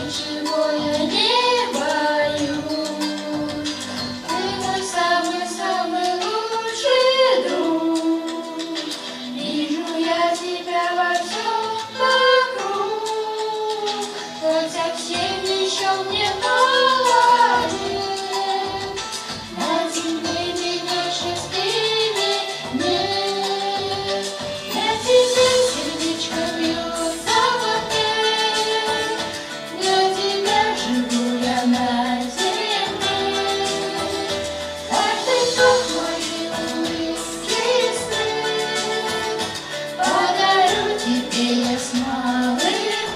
ничего я не боюсь. Ты мой самый-самый лучший друг. Вижу я тебя во всем вокруг, хотя всем еще мне молодец. На земле меня счастливее нет. Для тебя сердечко бьется в ответ. Для тебя живу я на земле. Каждый вдох мой улыбки свет подарю тебе я с малых лет.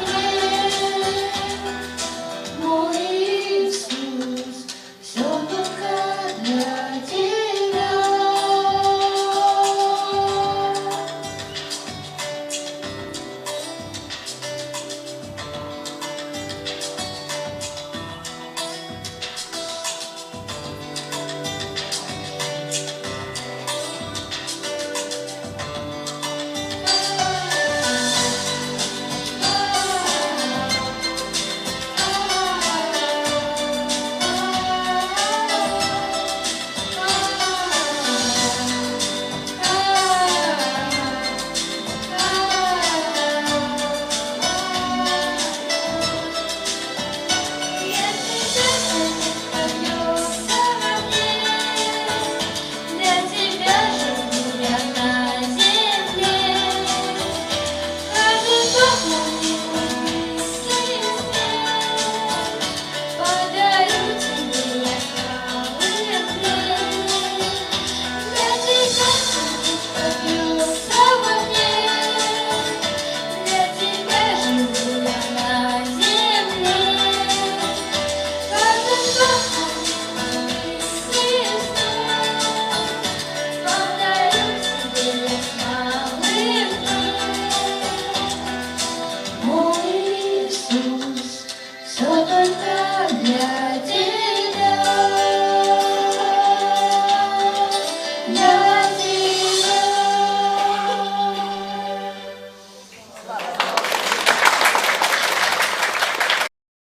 Мой Иисус, все только для тебя. Мой Иисус, все только для тебя.